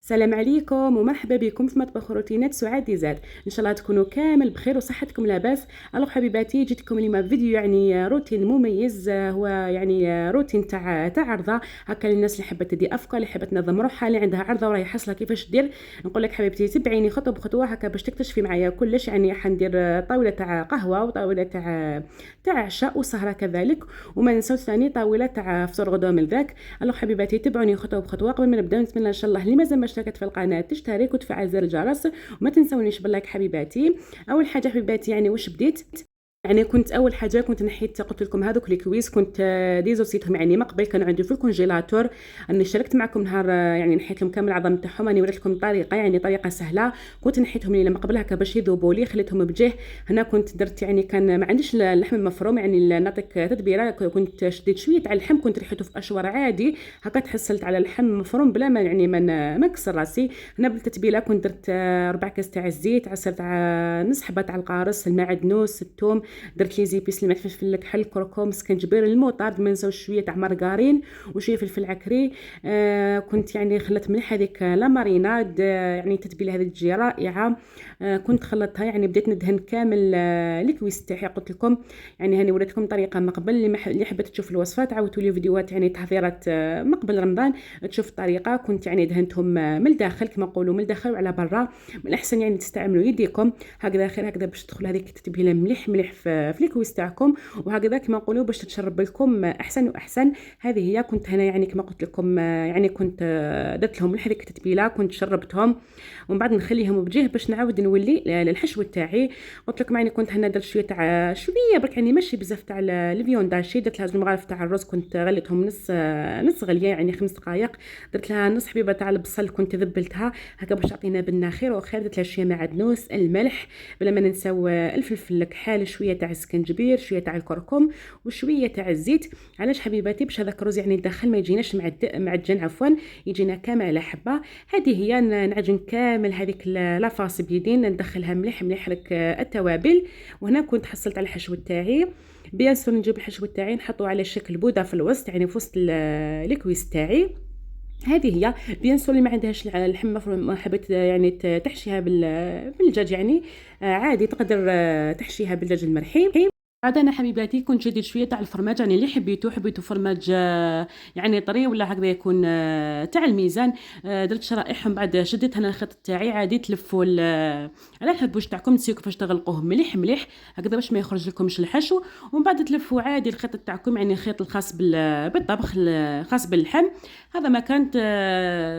السلام عليكم ومرحبا بكم في مطبخ روتينات سعاد زاد. ان شاء الله تكونوا كامل بخير وصحتكم لاباس. الوغ حبيباتي جيت لكم اليوم فيديو يعني روتين مميز، هو يعني روتين تاع عرضه هكا للناس اللي حابه تدي افكار، اللي حابه تنظم روحها، اللي عندها عرضه وراهي حاصله كيفاش دير. نقول لك حبيبتي تبعيني خطوه بخطوه هكا باش تكتشفي معايا كلش. يعني حندير طاوله تاع قهوه وطاوله تاع عشاء وسهره كذلك، وما ننساوش ثاني طاوله تاع فطور غدوه من ذاك. الوغ حبيباتي تبعوني خطوه بخطوه. قبل ما نبداو نتمنى ان شاء الله اللي مازال ما اشتركت في القناه تشترك وتفعل زر الجرس، وما تنسونيش باللايك حبيباتي. اول حاجه حبيباتي يعني واش بديت، يعني كنت اول حاجه كنت نحيت قلت لكم هذوك الكويس كنت ديزوسيتهم يعني ما قبل كانوا عندي في الكونجيلاتور. اني شاركت معكم نهار يعني نحيت لهم كامل العظم تاعهم، راني وريت لكم طريقه يعني طريقه سهله. كنت نحيتهم لي لما قبلها باش يذوبوا لي، خليتهم بجه. هنا كنت درت يعني كان ما عنديش اللحم المفروم، يعني نعطيك تتبيله. كنت شديت شويه تاع اللحم كنت ريحته في اشوار عادي هكا، تحصلت على اللحم مفروم بلا ما يعني ما نكسر راسي. هنا بالتتبيله كنت درت 4 كاس تاع الزيت، عصرت نص حبه تاع القارص، المعدنوس، الثوم، درت لي زيبيس الملح فلفل الكحل كركم سكنجبير الموطارد، ما نساوش شويه تاع مارغارين وشويه فلفل عكري. كنت يعني خلطت مليح هذيك لا ماريناد، يعني التتبيله هذه تجي رائعه. كنت خلطتها يعني بديت ندهن كامل الكويس تاعي. قلت لكم يعني هاني وريتكم طريقه من قبل، اللي حبت تشوف الوصفات عاودتوا لي فيديوهات يعني تحضيرات من قبل رمضان تشوف الطريقه. كنت يعني دهنتهم من الداخل كما نقولوا من الداخل وعلى برا. من الاحسن يعني تستعملوا يديكم هكذا خير، هكذا باش تدخل هذيك التتبيله مليح مليح في الكويس تاعكم، وهكذا كما نقولوا باش تتشرب لكم احسن واحسن. هذه هي. كنت هنا يعني كما قلت لكم يعني كنت درت لهم مليح هذيك التتبيله، كنت شربتهم ومن بعد نخليهم بجيه باش نعاود نولي للحشو تاعي. قلت لكم يعني كنت هنا درت شويه تاع شويه برك يعني ماشي بزاف تاع الفيون داشي. درت لها زوج مغارف تاع الرز كنت غليتهم نص غليه يعني 5 دقائق. درت لها نص حبيبه تاع البصل كنت ذبلتها هكا باش تعطينا بنه خير وخير. درت لها شويه معدنوس، الملح، بلا ما ننساو الفلفل الكحال، شويه تاع السكنجبير، شويه تاع الكركم، وشويه تاع الزيت. علاش حبيباتي؟ باش هذاك الرز يعني يدخل ما يجيناش معجن عفوا، يجينا كامل على حبه. هذه هي. نعجن كامل هذيك لافاس بيدين، ندخلها مليح مليح لك التوابل. وهنا كنت حصلت على الحشو تاعي. بيان سور نجيب الحشو تاعي نحطو على شكل بوده في الوسط، يعني في وسط الكويس تاعي. هذه هي. بيان سور اللي ما عندهاش اللحم مفروم حبيت يعني تحشيها بالدجاج يعني عادي تقدر تحشيها بالدجاج المرحي. عاد انا حبيباتي كنت جديد شويه تاع الفرماج، يعني اللي حبيتو فرماج يعني طري ولا هكذا يكون تاع الميزان. درت شرائح، من بعد شديت انا الخيط تاعي عادي تلفوا على الحب واش تاعكم نسيو كيفاش تغلقوه مليح مليح هكذا باش ما يخرج لكمش الحشو. ومن بعد تلفوا عادي الخيط تاعكم، يعني الخيط الخاص بالطبخ الخاص باللحم. هذا ما كانت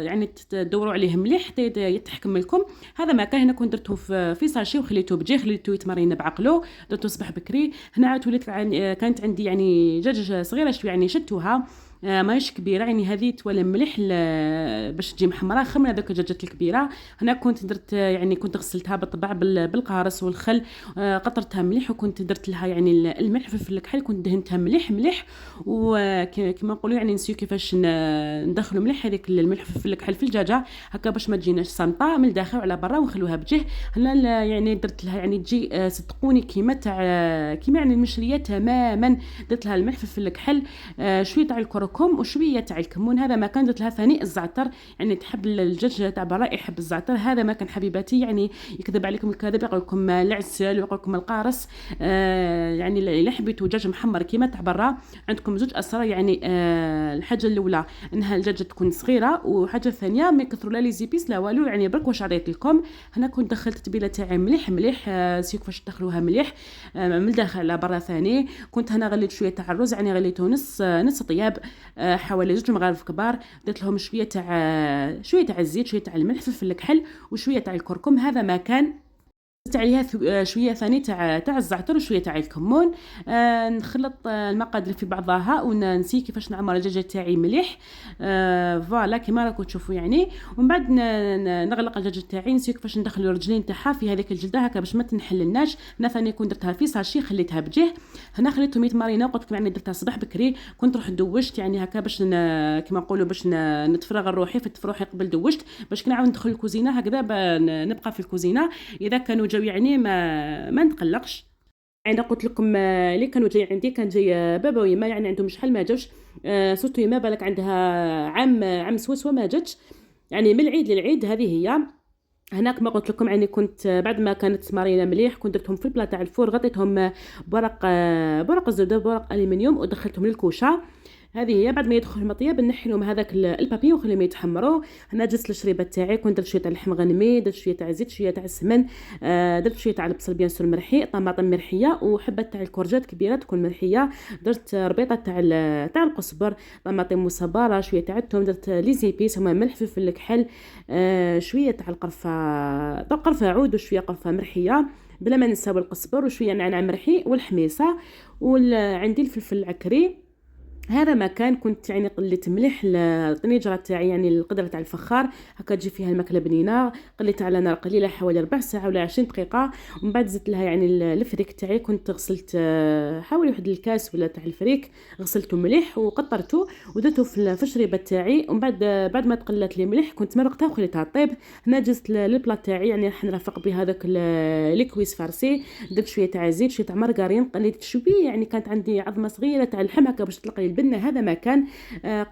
يعني تدوروا عليه مليح حتى يتحكم لكم. هذا ما كان. هنا كنت درته في ساشي وخليته بجي، خليته يتمرين بعقله، درته صباح بكري. هنا عاد وليت كانت عندي يعني دجاجه صغيره شويه يعني شدتوها ماهيش كبيره، يعني هذه توالى مليح باش تجي محمره خير من هذوك الدجاجات الكبيره. هنا كنت درت يعني كنت غسلتها بالطبع بالقارص والخل، قطرتها مليح وكنت درت لها يعني الملح فلفل الكحل، كنت دهنتها مليح مليح. وكما نقولوا يعني نسيو كيفاش ندخلوا مليح هذيك الملح فلفل الكحل في الدجاجه هكا باش ما تجيناش صامطه من الداخل وعلى برا، ونخلوها بجه. هنا يعني درت لها يعني تجي صدقوني كيما تاع كيما يعني المشريه تماما. درت لها الملح فلفل الكحل، شويه تاع الكركم وشويه تاع الكمون. هذا ما كان. درت لها ثاني الزعتر، يعني تحب الدجاج تاع برا يحب الزعتر. هذا ما كان حبيباتي، يعني يكذب عليكم الكذب يقول لكم العسل ويقول لكم القارص. يعني اللي حبيتوا دجاج محمر كيما تاع برا عندكم زوج اسرار. يعني الحاجه الاولى انها الدجاجه تكون صغيره، وحاجه ثانيه ما يكثروا لا لي زيبيس لا والو، يعني برك واش عطيت لكم. هنا كنت دخلت التتبيله تاعي مليح مليح، سيو كيفاش تدخلوها مليح من الداخل على برا. ثاني كنت هنا غليت شويه تاع الرز، يعني غليته نص طياب، حوالي 2 مغارف كبار. درت لهم شويه تاع الزيت، شويه تاع الملح فلفل الكحل وشويه تاع الكركم. هذا ما كان. زدت عليها شويه ثاني تاع الزعتر وشويه تاع الكمون. نخلط المقادير في بعضها ونسي كيفاش نعمر الدجاجه تاعي مليح. فوالا كيما راكم تشوفوا يعني. ومن بعد نغلق الدجاجه تاعي، نسيو كيفاش ندخل الرجلين تاعها في هذيك الجلده هكا باش ما تنحللناش. هنا ثاني كنت درتها في ساشي خليتها بجيه. هنا خليتهم يتمارينا، قلت لكم يعني درتها صباح بكري. كنت روح دوشت يعني هكا باش كيما نقولوا باش نتفرغ روحي في روحي قبل دوشت باش كنعاود ندخل الكوزينه هكذا نبقى في الكوزينه. اذا كانوا جاو يعني ما نتقلقش. يعني قلت لكم اللي كانوا جاي عندي كان جاي بابا ويما، يعني عندهم شحال ما جاوش. صوتو ما بالك عندها عام سوسوه ما جاتش. يعني من العيد للعيد. هذه هي. هناك ما قلت لكم يعني كنت بعد ما كانت مارينه مليح كنت درتهم في البلا تاع الفور، غطيتهم بورق الزبده بورق الومنيوم ودخلتهم للكوشه. هذه هي. بعد ما يدخل المطياب نحي لهم هذاك البابي ونخليهم يتحمروا. هنا جزت الشريبه تاعي، كنت درت شويه تاع اللحم غنمي، درت شويه تاع الزيت، شويه تاع السمن، درت شويه تاع البصل بيان سور مرحي، طماطم مرحيه، وحبه تاع الكورجات كبيره تكون مرحيه، درت ربيطه تاع القزبر، طماطم مصبره، شويه تاع الثوم، درت لي زيبيس هما ملح فلفل الكحل، شويه تاع القرفه عود، وشويه قرفه مرحيه بلا ما نساو القزبر، وشويه نعناع مرحي والحميصه، وعندي الفلفل العكري. هذا مكان كنت يعني قليت مليح الطنجره تاعي، يعني القدره تاع الفخار هكا تجي فيها الماكله بنينه. قليتها على نار قليله حوالي ربع ساعه ولا 20 دقيقه، ومن بعد زدت لها يعني الفريك تاعي. كنت غسلت حوالي واحد الكاس ولا تاع الفريك، غسلته مليح وقطرته ودرته في الشريبه تاعي. ومن بعد ما تقلات لي مليح كنت مرقتها وخليتها طيب. هنا جزت للبلا تاعي، يعني راح نرافق به هذاك الكويس فارسي، درت شويه تاع زيت، شويه تاع مارغرين، قليت شويه يعني كانت عندي عظمه صغيره تاع اللحم هكا باش تطلق لي البنه. هذا ما كان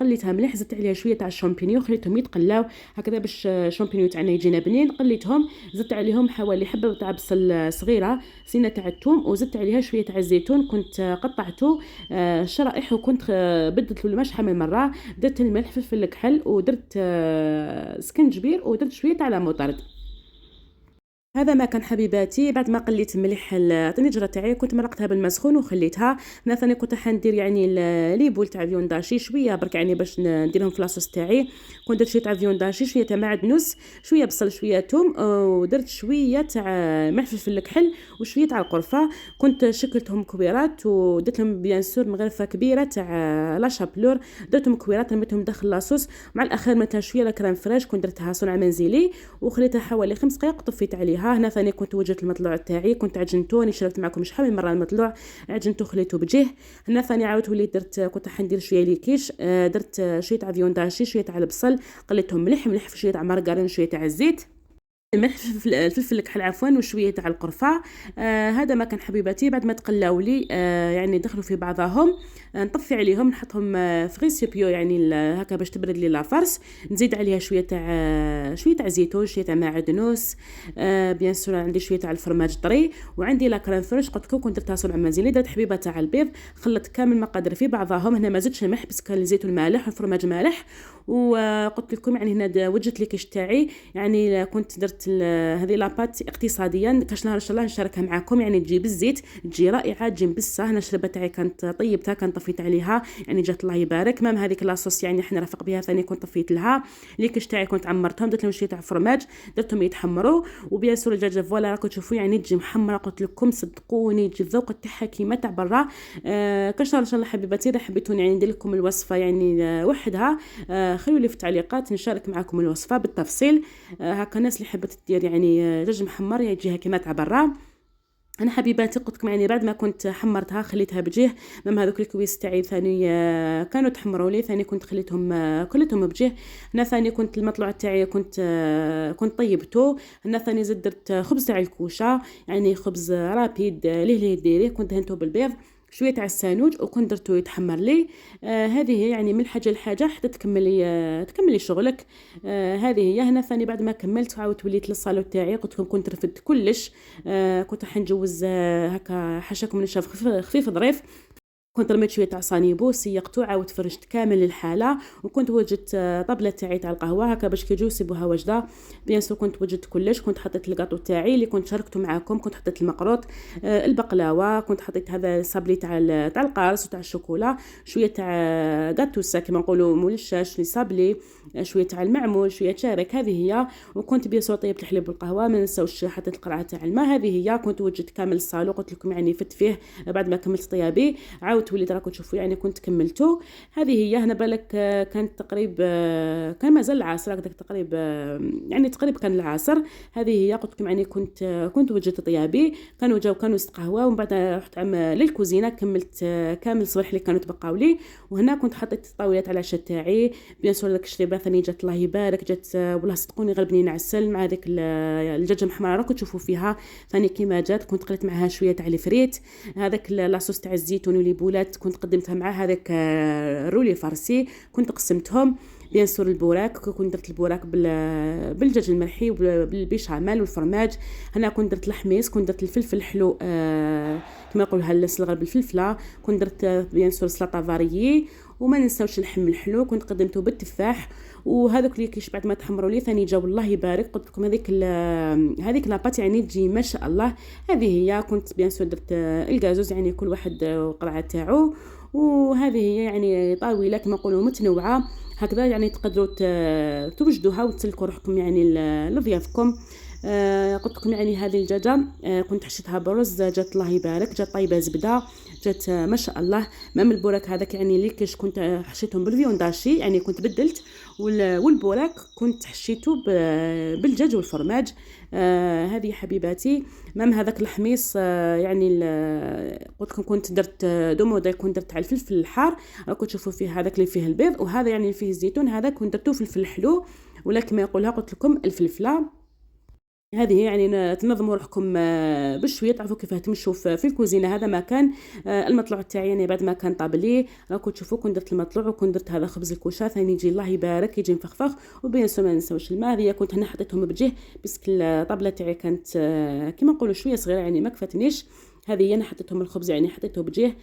قليتها مليح، زدت عليها شويه تاع الشامبينيو خليتهم يتقلاو هكذا باش الشامبينيو تاعنا يجينا بنين. قليتهم، زدت عليهم حوالي حبه تاع بصل صغيره، سنه تاع الثوم، وزدت عليها شويه تاع الزيتون كنت قطعته شرائح، وكنت بدلت له الماء شحال من مره. درت الملح فلفل الكحل، ودرت سكنجبير، ودرت شويه تاع لا موطارد. هذا ما كان حبيباتي. بعد ما قليت مليح الطنجره تاعي كنت مرقتها بالماء سخون وخليتها. هنا ثاني كنت حندير يعني لي بول تاع فيون داشي شويه برك يعني باش نديرهم في لاصوص تاعي. كنت درت شويه تاع فيون داشي، شويه تاع معدنوس، شويه بصل، شويه ثوم، ودرت شويه تاع ملح فلفل الكحل، وشويه تاع القرفه. كنت شكلتهم كبيرات ودرت لهم بيان سور مغرفه كبيره تاع لا شابلور، درتهم كبيرات رميتهم داخل لاصوص. مع الاخير متها شويه لا كريم فريش كنت درتها صنع منزلي وخليتها حوالي 5 دقائق طفيت عليها. هنا ثاني كنت وجدت المطلوع تاعي، كنت عجنته، راني شاركت معكم شحال من مره المطلوع عجنته خليته بجيه. هنا ثاني عاودت وليت درت كنت حندير شويه ليكيش، درت شويه تاع فيون داشي، شويه تاع البصل، قليتهم مليح مليح في شويه تاع مارغرين، شويه تاع الزيت، الملح الفلفل الكحل عفوا، وشويه تاع القرفه. هذا ما كان حبيباتي. بعد ما تقلاو لي يعني دخلوا في بعضهم، نطفي عليهم نحطهم في غيسيبيو يعني هكا باش تبرد لي لافارس. نزيد عليها شويه تاع زيتون، شويه تاع معدنوس، بيان سور عندي شويه تاع الفرماج طري، وعندي لا كريم فريش قلت لكم كنت درتها صنع منزلي. درت حبيبه تاع البيض، خلطت كامل المقادير في بعضهم. هنا ما زدتش الملح بس كان الزيتون مالح والفرماج مالح. وقلت لكم يعني هنا وجدت لي كيش تاعي، يعني كنت درت هذه لابات اقتصاديا كاش نهار ان شاء الله نشاركها معكم، يعني تجي بالزيت تجي رائعه تجي مبسه. هنا الشربه تاعي كانت طيبتها، كان طفيت عليها يعني جات الله يبارك. مام هذيك لاصوص يعني احنا رافق بها ثاني كنت طفيت لها. ليكش تاعي كنت عمرتهم، درت لهم شويه تاع فرماج، درتهم يتحمروا. وبيان سور الدجاجه فوالا راكم تشوفوا يعني تجي محمره، قلت لكم صدقوني تجي الذوق تاعها كيما تاع برا. كاش ان شاء الله حبيباتي اذا حبيتوني يعني ندير لكم الوصفه يعني وحدها، خلوا لي في التعليقات نشارك معكم الوصفه بالتفصيل. هكا الناس اللي حبت دير يعني دجاج محمر يجيها كيما تاع برا. انا حبيباتي قلت لكم يعني بعد ما كنت حمرتها خليتها بجيه. مام هذوك الكويس تاعي ثاني كانوا تحمروا لي، ثاني كنت خليتهم بجيه. هنا ثاني كنت المطلوع تاعي كنت طيبته. هنا ثاني زدت درت خبز تاع الكوشه، يعني خبز رابيد ليه ديريه، كنت دهنته بالبيض، شويه تاع السانوج، وكنت درته يتحمر لي. هذه هي يعني من حاجه لحاجه حتى تكملي شغلك. هذه هي. هنا ثاني بعد ما كملت عاودت وليت للصالون تاعي، قلت لكم كنت رفدت كلش. كنت حنجوز هكا حاشاكم نشاف خفيف ظريف. كنت رميت شويه تاع صانيبو سيقته، عاودت فرشت كامل الحاله. وكنت وجدت طبله تاعي تاع القهوه هكا باش كيجيو يسيبوها واجده. بيان سور كنت وجدت كلش، كنت حطيت الكاطو تاعي اللي كنت شاركته معاكم، كنت حطيت المقروط، البقلاوه، كنت حطيت هذا الصابلي تاع القارص وتاع الشوكولا، شويه تاع غاتوسا كما نقولوا مول الشاش لي صابلي، شويه تاع المعمول، شويه شارك. هذه هي. وكنت بيان سور طيبت الحليب والقهوه، ما نساوش حطيت القرعه تاع الماء. هذه هي. كنت وجدت كامل الصالون، قلت لكم يعني فت فيه بعد ما كملت طيابي. عاودت وليت راكم تشوفوا يعني كنت كملته. هذه هي. هنا بالك كانت تقريب كان مازال العصر هكذاك تقريب يعني تقريب كان العصر. هذه هي. قلت لكم يعني كنت وجدت طيابي، كانوا وسط قهوه. ومن بعد رحت للكوزينه كملت كامل الصباح اللي كانوا تبقاو لي. وهنا كنت حطيت الطاولات على العشاء تاعي. بيان سور داك الشريبه ثاني جات الله يبارك، جات والله صدقوني غلبني نعسل مع هذيك الدجاجه محمره راكم تشوفوا فيها ثاني كيما جات. كنت قلت معها شويه تاع الفريت، هذاك لاصوص تاع الزيتون والليبولات كنت قدمتها مع هذاك الرولي فارسي، كنت قسمتهم. بيان سور البوراك، كنت درت البوراك بالدجاج المرحي وبالبيشاميل والفرماج. هنا كنت درت الحميص، كنت درت الفلفل الحلو كما يقولوا الصلغه بالفلفله، كنت درت بيان سور سلطه فاريي، وما ننساوش اللحم الحلو كنت قدمته بالتفاح. وهذوك اللي كيش بعد ما تحمروا لي ثاني جاو الله يبارك. قلت لكم هذيك لاباط يعني تجي ما شاء الله. هذه هي كنت بيان سور درت الكازوز، يعني كل واحد وقرعه تاعو. وهذه هي يعني طاوله كما نقولوا متنوعه هكذا، يعني تقدروا توجدوها وتسلكوا روحكم يعني لضيافكم. قلت لكم يعني هذه الدجاجه كنت حشيتها برز، جات الله يبارك، جات طيبه زبده، جات ما شاء الله. مام البوراك هذاك يعني اللي كاش كنت حشيتهم بالفيونداشي، يعني كنت بدلت، والبوراك كنت حشيته بالدجاج والفرماج. هذه حبيباتي. مام هذاك الحميص يعني قلت لكم كنت درت دومودا، كنت درت على الفلفل الحار، راكم تشوفوا فيه هذاك اللي فيه البيض، وهذا يعني فيه الزيتون، هذا كنت درتو فلفل حلو، ولكن ما يقولها قلت لكم الفلفله. هذه يعني تنظموا روحكم بشويه، تعرفوا كيفاه تمشوا في الكوزينه. هذا ما كان المطلوع تاعي، يعني بعد ما كان طابلي راكم تشوفوا كنت درت المطلوع، وكنت درت هذا خبز الكوشه ثاني يجي الله يبارك، يجي مفخفخ. وبيان سور ما نساوش الماء، هذه كنت هنا حطيتهم بجيه، بس الطابله تاعي كانت كما نقولوا شويه صغيره يعني ما كفتنيش. هذه انا حطيتهم الخبز يعني حطيته بجيه.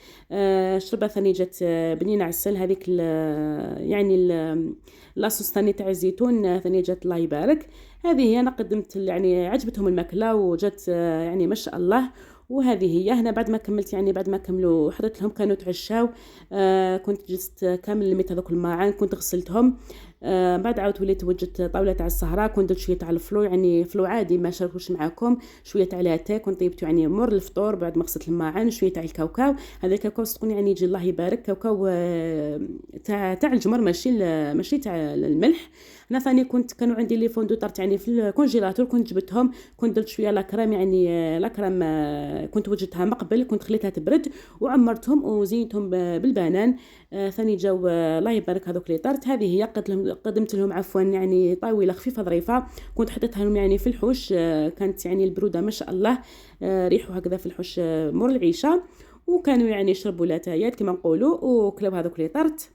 شربه ثاني جات بنينه عسل، هذيك يعني لاصوص ثاني تاع الزيتون ثاني جات الله يبارك. هذه هي انا قدمت، يعني عجبتهم الماكله وجات يعني ما شاء الله. وهذه هي هنا بعد ما كملت، يعني بعد ما كملوا حضرت لهم كانوا تعشاو. كنت جلست كامل لميت هذوك الماعن كنت غسلتهم. بعد عاود وليت وجدت طاوله تاع السهره، كنت درت شويه تاع الفلو، يعني فلو عادي ما شاركوش معاكم، شويه تاع لاتاي كنت طيبته يعني مور الفطور بعد ما غسلت الماعن، شويه تاع الكاوكاو. هذا الكاوكاو صدقوني يعني يجي الله يبارك، كاوكاو تاع الجمر ماشي تاع الملح. انا ثاني كانوا عندي لي فوندو طارت يعني في الكونجيلاتور، كنت جبتهم، كنت درت شويه لاكريم، يعني لاكريم كنت وجدتها من قبل، كنت خليتها تبرد وعمرتهم وزينتهم بالبنان. ثاني جاو الله يبارك هذوك لي طارت. هذه هي قدمت لهم عفوا يعني طاوله خفيفه ظريفه، كنت حطيتها لهم يعني في الحوش. كانت يعني البروده ما شاء الله، ريحوا هكذا في الحوش مور العشاء، وكانوا يعني يشربوا لاتايات كما نقولوا وكلاو هذوك لي طارت.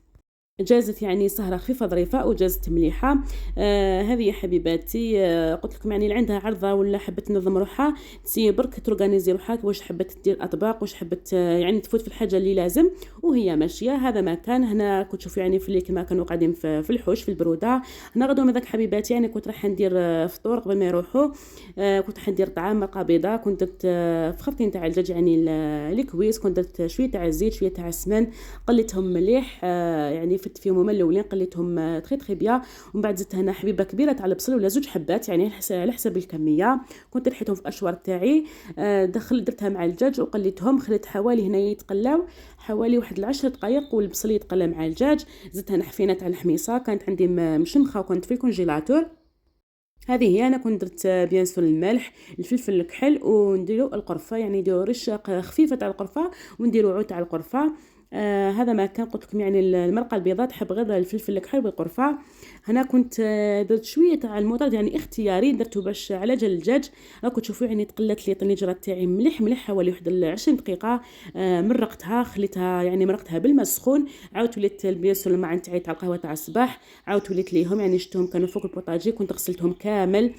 جازت يعني سهرة خفيفة ظريفة وجازت مليحة. هذه يا حبيباتي. قلت لكم يعني اللي عندها عرضة ولا حبت تنظم روحها تسي برك تورغانيزي روحها، واش حبت تدير اطباق، واش حبت يعني تفوت في الحاجة اللي لازم وهي ماشية. هذا ما كان هنا كنت تشوفوا يعني في اللي كما كانوا قاعدين في الحوش في البرودة. هنا غدوة ماذاك حبيباتي يعني كنت راح ندير فطور قبل ما يروحوا. كنت راح ندير طعام مرقة بيضاء، كنت درت فخرتين تاع الدجاج يعني الكويس، كنت درت شوية تاع الزيت شوية تاع السمن، قليتهم مليح يعني فت فيهم هما الاولين قليتهم تري بيان. ومن بعد زدت هنا حبيبه كبيره تاع البصل ولا زوج حبات يعني على حسب الكميه، كنت رحيتهم في الاشوار تاعي. درتها مع الدجاج وقليتهم، خليت حوالي هنا يتقلاو حوالي واحد 10 دقائق والبصل يتقلى مع الدجاج. زدت هنا حفينه تاع الحميصه كانت عندي مشمخه وكنت في الكونجيلاتور. هذه هي انا كنت درت بيان سور الملح الفلفل الكحل ونديروا القرفه، يعني نديروا رشه خفيفه تاع القرفه ونديروا عود تاع القرفه. هذا ما كان قلت لكم يعني المرقه البيضاء تحب غير الفلفل الكحل والقرفه. هنا كنت درت شويه تاع الموطاد يعني اختياري درته باش على جال الدجاج. راكم تشوفوا يعني تقلت لي الطنجره تاعي مليح حوالي واحد 20 دقيقه. مرقتها خليتها يعني مرقتها بالماء السخون، عاودت وليت بيان سور الماعن تاعي تاع القهوه تاع الصباح عاودت وليت ليهم يعني شفتهم كانوا فوق البوطاجي كنت غسلتهم كامل.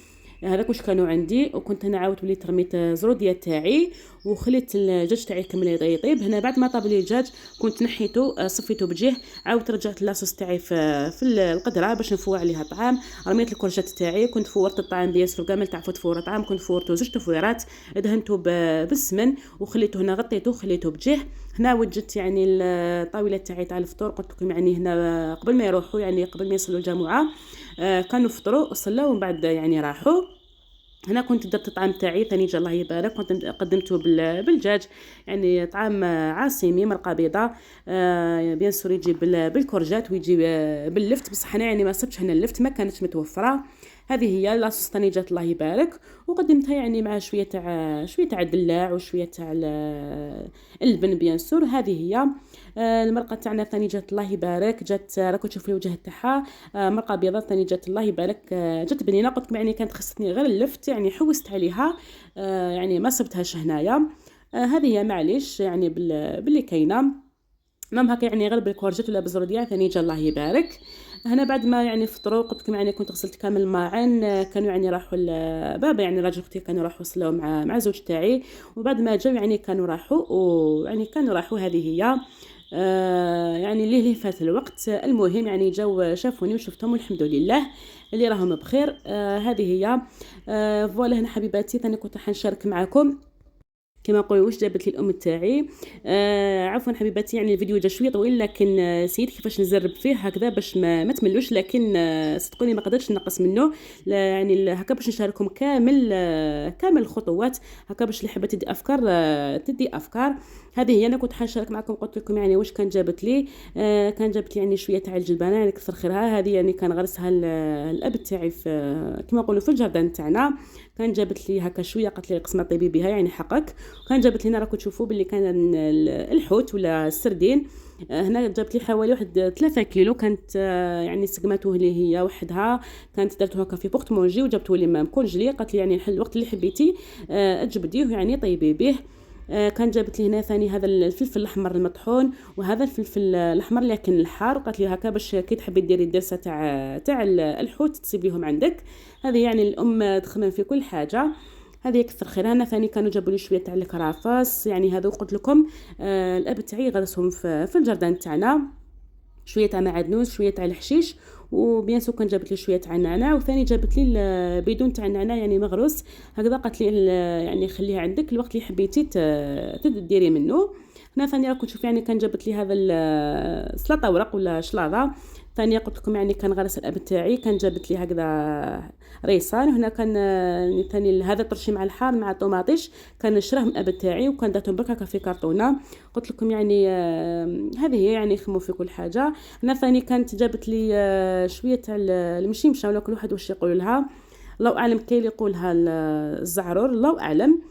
هذاك واش كانوا عندي. وكنت انا عاودت وليت رميت زروديه تاعي وخليت الدجاج تاعي كمل يطيب. هنا بعد ما طاب لي الدجاج كنت نحيته صفيته بجيه، عاودت رجعت لاصوص تاعي في القدره باش نفوع عليها الطعام. رميت الكرجات تاعي كنت فورت الطعام بيان سور كامل تاع فور طعام كنت فورته زوج تفويرات، دهنته بالسمن وخليته هنا غطيته وخليته بجيه. هنا وجدت يعني الطاوله تاعي تاع الفطور قلت لكم يعني هنا قبل ما يروحوا يعني قبل ما يصلوا الجمعه كانوا فطروا وصلاوا ومن بعد يعني راحوا. هنا كنت درت الطعام تاعي ثاني جا الله يبارك كنت قدمته بالدجاج يعني طعام عاصمي مرقه بيضاء. بيان سور يجي بالكورجات ويجي باللفت، بصح انا يعني ما صبتش هنا اللفت ما كانتش متوفره. هذه هي لاصوص ثاني جات الله يبارك وقدمتها يعني مع شويه تاع الدلاع وشويه تاع اللبن بيان سور. هذه هي المرقه تاعنا ثاني جات الله يبارك، جات راكم تشوفوا الوجه تاعها مرقه بيضاء ثاني جات الله يبارك. جات بنينه قلت يعني كانت خصتني غير اللفت يعني حوست عليها يعني ما صبتهاش هنايا. هذه هي معليش يعني باللي كاينه مام هكا يعني غير بالكورجات ولا بالزروديه ثاني جا الله يبارك. هنا بعد ما يعني فطروا قلت لكم يعني كنت غسلت كامل الماعن، كانوا يعني راحوا بابا يعني راجل اختي كانوا راحوا صلاو مع زوج تاعي، وبعد ما جاو يعني كانوا راحوا، ويعني كانوا راحوا هذه هي. يعني ليه فات الوقت، المهم يعني جاو شافوني وشفتهم والحمد لله اللي راهم بخير. هذه هي. فوالا هنا حبيباتي ثاني كنت راح نشارك معكم كما نقولوا واش جابت لي الام تاعي. عفوا حبيباتي يعني الفيديو جا شويه طويل، لكن سيت كيفاش نزرب فيه هكذا باش ما تملوش، لكن صدقوني ما قدرتش نقص منه. يعني هكا باش نشارككم كامل كامل الخطوات، هكا باش اللي حابه تدي افكار تدي افكار. هذه هي انا كنت حنشارك معكم، قلت لكم يعني واش كان جابت لي. كان جابت لي يعني شويه تاع الجلبانه يعني كثر خيرها، هذه يعني كان غرسها الاب تاعي في كما نقولوا في الجردان تاعنا. كان جابت لي هكا شويه، قالت لي قسمه طيبي بها يعني حقك. وكان جابت لنا راكم تشوفوا باللي كان الحوت ولا السردين. هنا جابت لي حوالي واحد 3 كيلو، كانت يعني سقمته لي هي وحدها، كانت درتو هكا في بوقت مونجي وجابته لي ما مكونجلي، قالت لي يعني الوقت اللي حبيتي تجبديه يعني طيبي به. كان جابت لي هنا ثاني هذا الفلفل الاحمر المطحون، وهذا الفلفل الاحمر لكن الحار، قالت لي هكا باش كي تحبي ديري الدرسه تاع الحوت تصيبيهم عندك. هذه يعني الام تخمم في كل حاجه. هذه كثر خيرها. انا ثاني كانوا جابوا لي شويه تاع الكرافس، يعني هذو قلت لكم الاب تاعي غرسهم في الجردان تاعنا، شويه تاع معدنوس شويه تاع الحشيش، وبيان سو كان جابت لي شويه تاع النعناع، وثاني جابت لي البيدون تاع النعناع يعني مغروس هكذا، قالت لي يعني خليها عندك الوقت اللي حبيتي تديري منه. هنا ثاني راكم تشوفوا يعني كان جابت لي هذا السلطه ورق ولا شلاضه. ثانية قلت لكم يعني كان غرس الاب تاعي، كان جابت لي هكذا ريصان. وهنا كان ثاني هذا طرشي مع الحار مع الطوماطيش، كان نشره من الاب تاعي وكان درتهم برك في كرتونه. قلت لكم يعني هذه هي يعني يخموا في كل حاجه. هنا ثاني كانت جابت لي شويه تاع المشيمشه ولا كل واحد واش يقول لها، الله اعلم، كاين اللي يقولها الزعرور الله اعلم.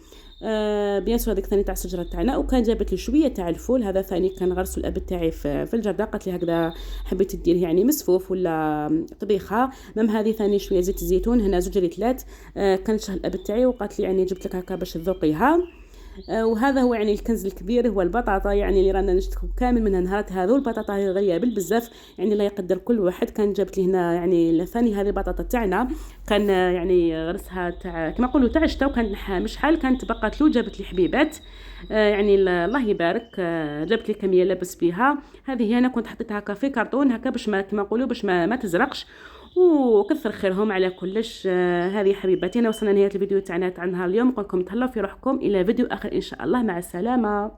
بيان سو هذيك ثاني تاع الشجره تاعنا. وكان جابت لي شويه تاع الفول، هذا ثاني كان غرسوا الاب تاعي في الجرده، قالت لي هكذا حبيت ديريه يعني مسفوف ولا طبيخه. مم هذه ثاني شويه زيت الزيتون، هنا 2 لترات. كانت شهر الاب تاعي وقالت لي يعني جبت لك هكا باش تذوقيها. وهذا هو يعني الكنز الكبير هو البطاطا، يعني اللي رانا نشتكو كامل منها نهارات هذو. البطاطا هي غاليه بالبزاف، يعني لا يقدر كل واحد. كان جابت لي هنا يعني ثاني هذه البطاطا تاعنا، كان يعني غرسها تاع كما نقولوا تاع الشتا، وكان مش حال كانت بقات له. جابت لي حبيبات يعني الله يبارك، جابت لي كميه لابس بها. هذه هي انا كنت حطيتها هكا في كرتون هكا باش ما كما نقولوا باش ما تزرقش، وكثر خيرهم على كلش. هذه حبيباتي انا وصلنا نهايه الفيديو تاعنا تاع نهار اليوم. نقول لكم تهلاو في روحكم، الى فيديو اخر ان شاء الله، مع السلامه.